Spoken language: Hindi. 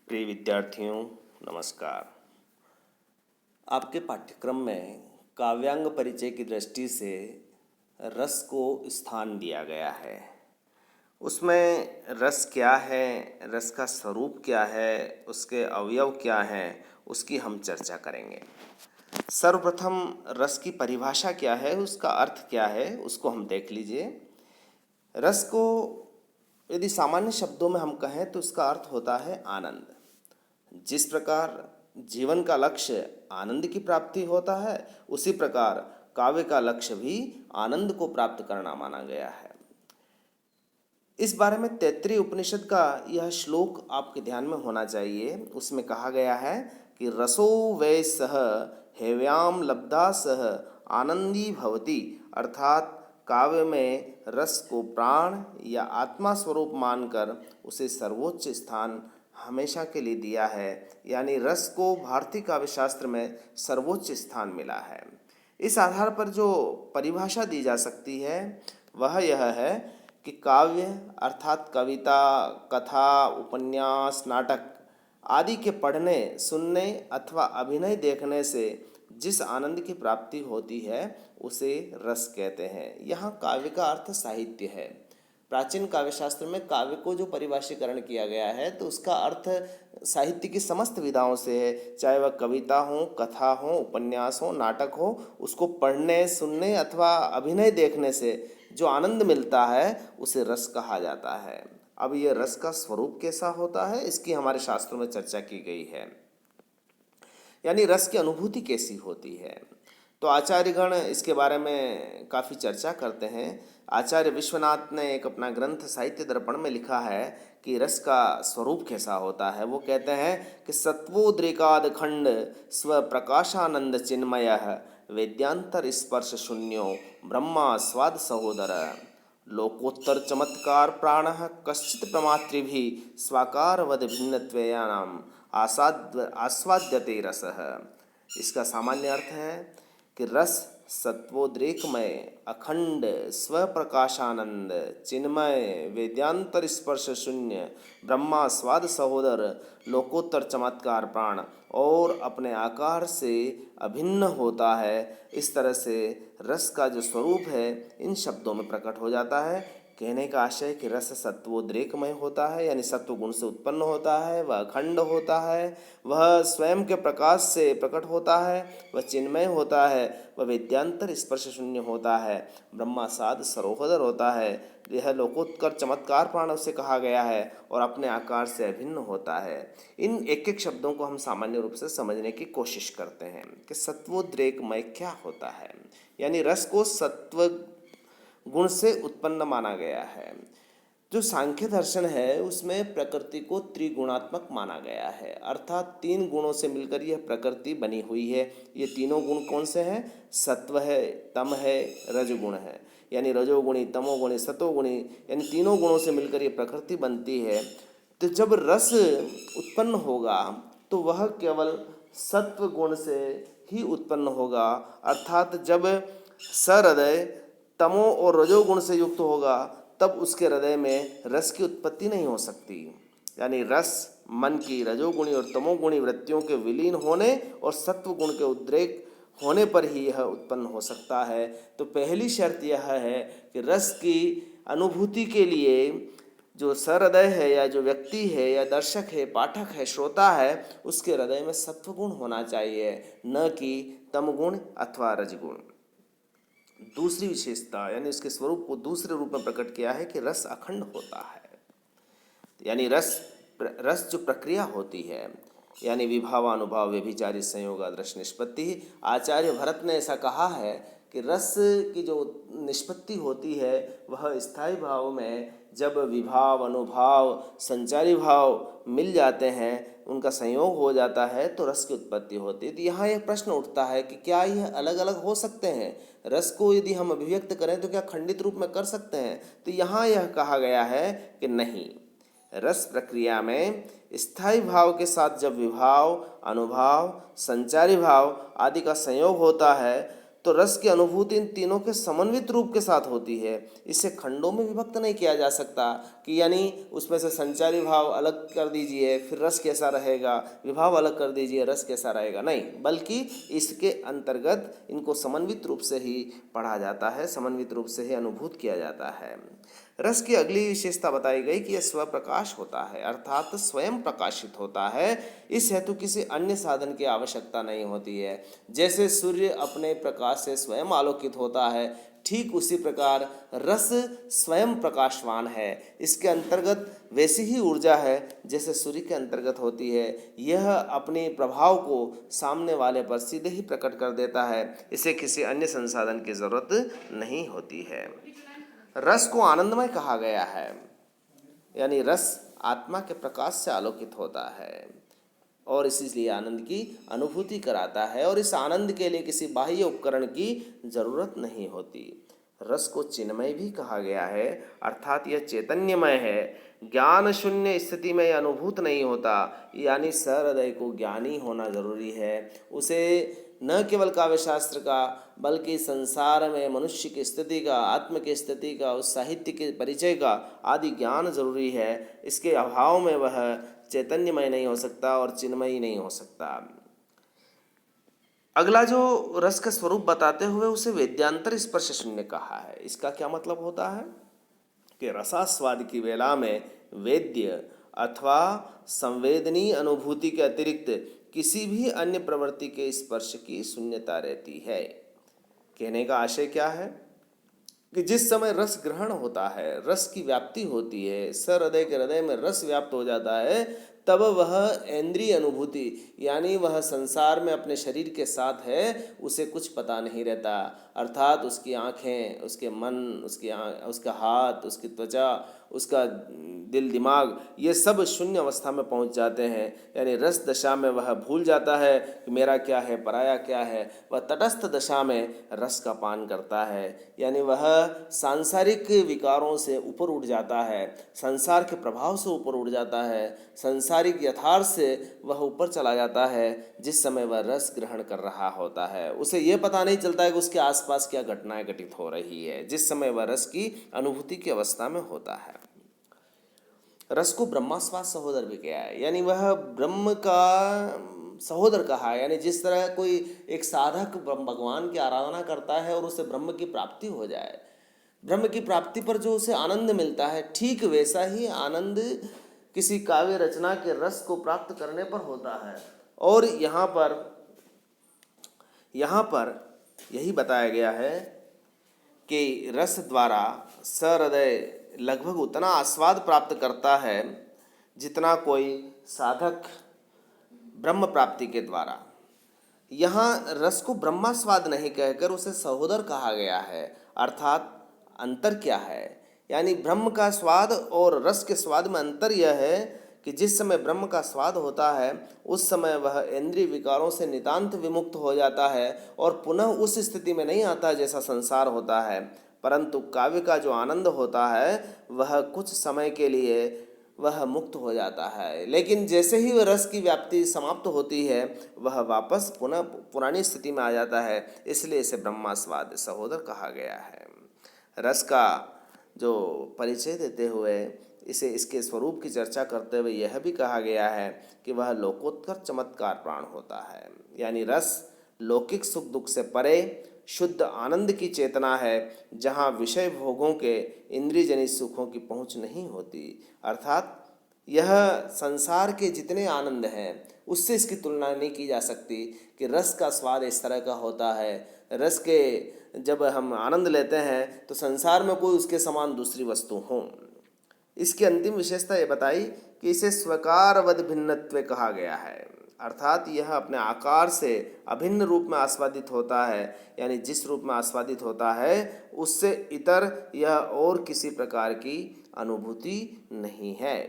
प्रिय विद्यार्थियों, नमस्कार। आपके पाठ्यक्रम में काव्यांग परिचय की दृष्टि से रस को स्थान दिया गया है। उसमें रस क्या है, रस का स्वरूप क्या है, उसके अवयव क्या हैं, उसकी हम चर्चा करेंगे। सर्वप्रथम रस की परिभाषा क्या है, उसका अर्थ क्या है, उसको हम देख लीजिए। रस को यदि सामान्य शब्दों में हम कहें तो इसका अर्थ होता है आनंद। जिस प्रकार जीवन का लक्ष्य आनंद की प्राप्ति होता है, उसी प्रकार काव्य का लक्ष्य भी आनंद को प्राप्त करना माना गया है। इस बारे में तैत्तिरीय उपनिषद का यह श्लोक आपके ध्यान में होना चाहिए। उसमें कहा गया है कि रसो वै सह हेव्याम लब्धा सह आनंदी भवति, अर्थात काव्य में रस को प्राण या आत्मा स्वरूप मानकर उसे सर्वोच्च स्थान हमेशा के लिए दिया है। यानी रस को भारतीय काव्य शास्त्र में सर्वोच्च स्थान मिला है। इस आधार पर जो परिभाषा दी जा सकती है वह यह है कि काव्य अर्थात कविता, कथा, उपन्यास, नाटक आदि के पढ़ने, सुनने अथवा अभिनय देखने से जिस आनंद की प्राप्ति होती है उसे रस कहते हैं। यहाँ काव्य का अर्थ साहित्य है। प्राचीन काव्य शास्त्र में काव्य को जो परिभाषीकरण किया गया है तो उसका अर्थ साहित्य की समस्त विधाओं से है, चाहे वह कविता हो, कथा हो, उपन्यास हो, नाटक हो। उसको पढ़ने, सुनने अथवा अभिनय देखने से जो आनंद मिलता है उसे रस कहा जाता है। अब यह रस का स्वरूप कैसा होता है, इसकी हमारे शास्त्रों में चर्चा की गई है। यानी रस की अनुभूति कैसी होती है, तो आचार्यगण इसके बारे में काफ़ी चर्चा करते हैं। आचार्य विश्वनाथ ने एक अपना ग्रंथ साहित्य दर्पण में लिखा है कि रस का स्वरूप कैसा होता है। वो कहते हैं कि सत्वोद्रेकाद खंड स्व प्रकाशानंद चिन्मय वेद्यांतर स्पर्श शून्यो ब्रह्मा स्वाद सहोदर लोकोत्तर चमत्कार प्राण कश्चित प्रमातृभि स्वाकारवद भिन्नत्वेयानाम आस्वाद्यते रसः। इसका सामान्य अर्थ है कि रस सत्वोद्रेकमय, अखंड, स्वप्रकाशानंद, चिन्मय, वेद्यांतर स्पर्श शून्य, ब्रह्मा स्वाद सहोदर, लोकोत्तर चमत्कार प्राण और अपने आकार से अभिन्न होता है। इस तरह से रस का जो स्वरूप है इन शब्दों में प्रकट हो जाता है। कहने का आशय कि रस सत्वोद्रेकमय होता है, यानी सत्व गुण से उत्पन्न होता है, वह अखंड होता है, वह स्वयं के प्रकाश से प्रकट होता है, वह चिन्मय होता है, वह वेद्यांतर स्पर्श शून्य होता है, ब्रह्मासाद सरोहदर होता है, यह लोकोत्कर चमत्कार प्राण उसे कहा गया है और अपने आकार से अभिन्न होता है। इन एक एक शब्दों को हम सामान्य रूप से समझने की कोशिश करते हैं कि सत्वोद्रेकमय क्या होता है। यानी रस को सत्व गुण से उत्पन्न माना गया है। जो सांख्य दर्शन है उसमें प्रकृति को त्रिगुणात्मक माना गया है, अर्थात तीन गुणों से मिलकर यह प्रकृति बनी हुई है। ये तीनों गुण कौन से हैं? सत्व है, तम है, रजगुण है। यानी रजोगुणी, तमोगुणी, सतोगुणी, यानी तीनों गुणों से मिलकर ये प्रकृति बनती है। तो जब रस उत्पन्न होगा तो वह केवल सत्व गुण से ही उत्पन्न होगा, अर्थात जब सहृदय तमो और रजोगुण से युक्त होगा तब उसके हृदय में रस की उत्पत्ति नहीं हो सकती। यानी रस मन की रजोगुणी और तमोगुणी वृत्तियों के विलीन होने और सत्व गुण के उद्रेक होने पर ही यह उत्पन्न हो सकता है। तो पहली शर्त यह है कि रस की अनुभूति के लिए जो सहृदय है या जो व्यक्ति है या दर्शक है, पाठक है, श्रोता है, उसके हृदय में सत्वगुण होना चाहिए, न कि तमगुण अथवा रजगुण। दूसरी विशेषता यानी उसके स्वरूप को दूसरे रूप में प्रकट किया है कि रस अखंड होता है। यानी रस जो प्रक्रिया होती है, यानी विभावानुभाव व्यभिचारी संयोग आदर्श निष्पत्ति। आचार्य भरत ने ऐसा कहा है कि रस की जो निष्पत्ति होती है वह स्थायी भाव में जब विभाव, अनुभाव, संचारी भाव मिल जाते हैं, उनका संयोग हो जाता है तो रस की उत्पत्ति होती है। तो यहाँ यह प्रश्न उठता है कि क्या यह अलग अलग हो सकते हैं? रस को यदि हम अभिव्यक्त करें तो क्या खंडित रूप में कर सकते हैं? तो यहाँ यह कहा गया है कि नहीं, रस प्रक्रिया में स्थायी भाव के साथ जब विभाव, अनुभाव, संचारी भाव आदि का संयोग होता है तो रस की अनुभूति इन तीनों के समन्वित रूप के साथ होती है। इसे खंडों में विभक्त नहीं किया जा सकता कि यानी उसमें से संचारी भाव अलग कर दीजिए फिर रस कैसा रहेगा, विभाव अलग कर दीजिए रस कैसा रहेगा, नहीं, बल्कि इसके अंतर्गत इनको समन्वित रूप से ही पढ़ा जाता है, समन्वित रूप से ही अनुभूत किया जाता है। रस की अगली विशेषता बताई गई कि यह स्वप्रकाश होता है, अर्थात स्वयं प्रकाशित होता है। इस हेतु किसी अन्य साधन की आवश्यकता नहीं होती है। जैसे सूर्य अपने प्रकाश से स्वयं आलोकित होता है, ठीक उसी प्रकार रस स्वयं प्रकाशवान है। इसके अंतर्गत वैसी ही ऊर्जा है जैसे सूर्य के अंतर्गत होती है। यह अपने प्रभाव को सामने वाले पर सीधे ही प्रकट कर देता है। इसे किसी अन्य संसाधन की जरूरत नहीं होती है। रस को आनंदमय कहा गया है, यानी रस आत्मा के प्रकाश से आलोकित होता है और इसलिए आनंद की अनुभूति कराता है और इस आनंद के लिए किसी बाह्य उपकरण की जरूरत नहीं होती। रस को चिन्मय भी कहा गया है, अर्थात यह चैतन्यमय है। ज्ञान शून्य स्थिति में यह अनुभूत नहीं होता, यानी सहृदय को ज्ञानी होना जरूरी है। उसे न केवल काव्य शास्त्र का बल्कि संसार में मनुष्य की स्थिति का, आत्म की स्थिति का, उस साहित्य के परिचय का आदि ज्ञान जरूरी है। इसके अभाव में वह चैतन्यमय नहीं हो सकता और चिन्मयी नहीं हो सकता। अगला जो रस का स्वरूप बताते हुए उसे वेद्यांतर स्पर्श शून्य कहा है। इसका क्या मतलब होता है कि रसास्वाद की वेला में वेद्य अथवा संवेदनीय अनुभूति के अतिरिक्त किसी भी अन्य प्रवृत्ति के स्पर्श की शून्यता रहती है। कहने का आशय क्या है कि जिस समय रस ग्रहण होता है, रस की व्याप्ति होती है, सहृदय के हृदय में रस व्याप्त हो जाता है, तब वह इंद्रिय अनुभूति यानी वह संसार में अपने शरीर के साथ है, उसे कुछ पता नहीं रहता। अर्थात उसकी आँखें, उसके मन, उसका हाथ, उसकी त्वचा, उसका दिल दिमाग, ये सब शून्य अवस्था में पहुंच जाते हैं। यानी रस दशा में वह भूल जाता है कि मेरा क्या है, पराया क्या है। वह तटस्थ दशा में रस का पान करता है, यानी वह सांसारिक विकारों से ऊपर उठ जाता है, संसार के प्रभाव से ऊपर उठ जाता है, सांसारिक यथार्थ से वह ऊपर चला जाता है। जिस समय वह रस ग्रहण कर रहा होता है उसे यह पता नहीं चलता है कि उसके आसपास क्या घटनाएं घटित हो रही है, जिस समय वह रस की अनुभूति की अवस्था में होता है। रस को ब्रह्मास्वाद सहोदर भी कहा है, यानी वह ब्रह्म का सहोदर कहा है। यानी जिस तरह कोई एक साधक भगवान की आराधना करता है और उसे ब्रह्म की प्राप्ति हो जाए, ब्रह्म की प्राप्ति पर जो उसे आनंद मिलता है, ठीक वैसा ही आनंद किसी काव्य रचना के रस को प्राप्त करने पर होता है। और यहाँ पर यही बताया गया है कि रस द्वारा सहृदय लगभग उतना आस्वाद प्राप्त करता है जितना कोई साधक ब्रह्म प्राप्ति के द्वारा। यहाँ रस को ब्रह्मास्वाद नहीं कहकर उसे सहोदर कहा गया है। अर्थात अंतर क्या है, यानी ब्रह्म का स्वाद और रस के स्वाद में अंतर यह है कि जिस समय ब्रह्म का स्वाद होता है उस समय वह इंद्रिय विकारों से नितांत विमुक्त हो जाता है और पुनः उस स्थिति में नहीं आता जैसा संसार होता है। परंतु काव्य का जो आनंद होता है वह कुछ समय के लिए वह मुक्त हो जाता है, लेकिन जैसे ही वह रस की व्याप्ति समाप्त होती है वह वापस पुनः पुरानी स्थिति में आ जाता है। इसलिए इसे ब्रह्मास्वाद सहोदर कहा गया है। रस का जो परिचय देते हुए इसे इसके स्वरूप की चर्चा करते हुए यह भी कहा गया है कि वह लोकोत्तर चमत्कार प्राण होता है। यानी रस लौकिक सुख दुख से परे शुद्ध आनंद की चेतना है, जहाँ विषय भोगों के इंद्रिय जनित सुखों की पहुँच नहीं होती। अर्थात यह संसार के जितने आनंद हैं उससे इसकी तुलना नहीं की जा सकती कि रस का स्वाद इस तरह का होता है। रस के जब हम आनंद लेते हैं तो संसार में कोई उसके समान दूसरी वस्तु हो। इसकी अंतिम विशेषता ये बताई कि इसे स्वकारवद भिन्नत्व कहा गया है, अर्थात यह अपने आकार से अभिन्न रूप में आस्वादित होता है। यानी जिस रूप में आस्वादित होता है उससे इतर यह और किसी प्रकार की अनुभूति नहीं है।